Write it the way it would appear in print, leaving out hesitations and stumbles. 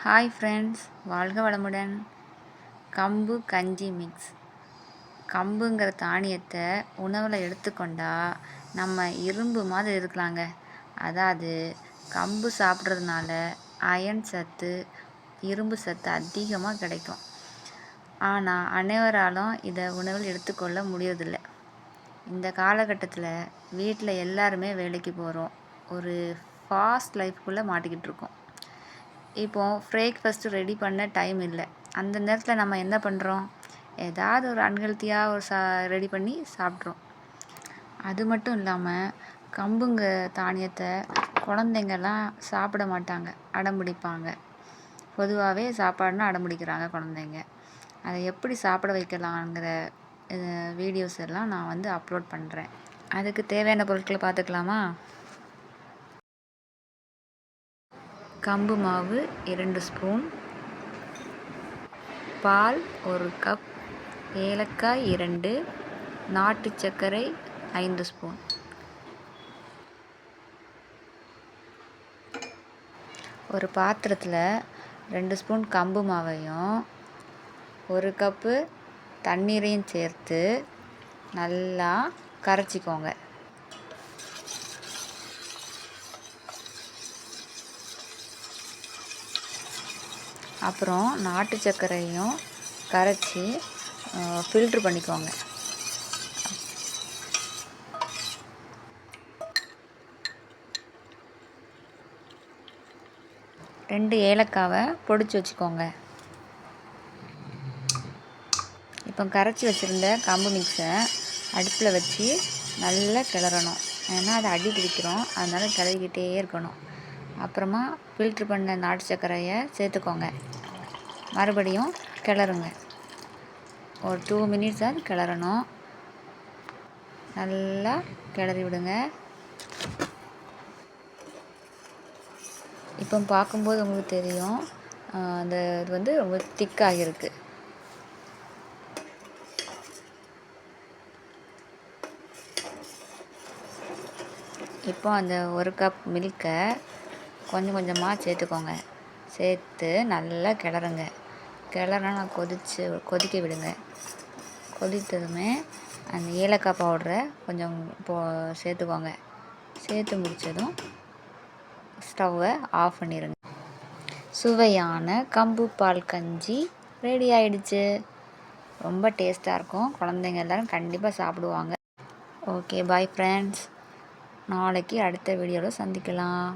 Hi friends, வாழ்க வளமுடன். கம்பு கஞ்சி மிக்ஸ். கம்புங்கிற தானியத்தை உணவில் எடுத்துக்கொண்டா நம்ம இரும்பு மாதிரி இருக்கலாங்க. அதாவது கம்பு சாப்பிட்றதுனால அயன் சத்து, இரும்பு சத்து அதிகமாக கிடைக்கும். ஆனால் அனைவராலும் இதை உணவில் எடுத்துக்கொள்ள முடியறதில்லை. இந்த காலகட்டத்தில் வீட்டில் எல்லாருமே வேலைக்கு போகிறோம். ஒரு ஃபாஸ்ட் லைஃப்குள்ளே மாட்டிக்கிட்டு இருக்கோம். இப்போது பிரேக்ஃபாஸ்ட்டு ரெடி பண்ண டைம் இல்லை. அந்த நேரத்தில் நம்ம என்ன பண்ணுறோம்? ஏதாவது ஒரு அன்ஹெல்த்தியாக ஒரு ரெடி பண்ணி சாப்பிட்றோம். அது மட்டும் இல்லாமல் கம்புங்க தானியத்தை குழந்தைங்கள்லாம் சாப்பிட மாட்டாங்க, அடம்பிடிப்பாங்க. பொதுவாகவே சாப்பாடுனா அடம்பிடிக்கிறாங்க குழந்தைங்க. அதை எப்படி சாப்பிட வைக்கலாங்கிற வீடியோஸ் எல்லாம் நான் அப்லோட் பண்ணுறேன். அதுக்கு தேவையான பொருட்களை பார்த்துக்கலாமா? கம்பு மாவு 2 ஸ்பூன், பால் 1 கப், ஏலக்காய் 2, நாட்டு சர்க்கரை 5 ஸ்பூன். ஒரு பாத்திரத்தில் 2 ஸ்பூன் கம்பு மாவையும் 1 கப்பு தண்ணீரையும் சேர்த்து நல்லா கரைச்சிக்கோங்க. அப்புறம் நாட்டு சர்க்கரையும் கரைச்சி ஃபில்ட்ரு பண்ணிக்கோங்க. ரெண்டு ஏலக்காவை பொடிச்சு வச்சுக்கோங்க. இப்போ கரைச்சி வச்சுருந்த கம்பு மிக்ஸை அடுப்பில் வச்சு நல்லா கிளறணும். ஏன்னா அதை அடி பிடிக்கிறோம், அதனால் கிளறிக்கிட்டே இருக்கணும். அப்புறமா ஃபில்ட்ரு பண்ண நாட்டு சர்க்கரையை சேர்த்துக்கோங்க. மறுபடியும் கிளறுங்க. ஒரு 2 மினிட்ஸ் தான் கிளறணும். நல்லா கிளறி விடுங்க. இப்போ பார்க்கும்போது உங்களுக்கு தெரியும், அந்த இது ரொம்ப திக்காகிருக்கு. இப்போ அந்த 1 கப் மில்கை கொஞ்சம் கொஞ்சமாக சேர்த்துக்கோங்க. சேர்த்து நல்லா கிளறுங்க. கிளறுனா கொதிக்க விடுங்க. கொதித்ததுமே அந்த ஏலக்காய் பவுடரை கொஞ்சம் சேர்த்துக்கோங்க. சேர்த்து முடித்ததும் ஸ்டவ்வை ஆஃப் பண்ணிடுங்க. சுவையான கம்பு பால் கஞ்சி ரெடி ஆகிடுச்சு. ரொம்ப டேஸ்ட்டாக இருக்கும். குழந்தைங்க எல்லோரும் கண்டிப்பாக சாப்பிடுவாங்க. Okay, bye friends. நாளைக்கு அடுத்த வீடியோவில் சந்திக்கலாம்.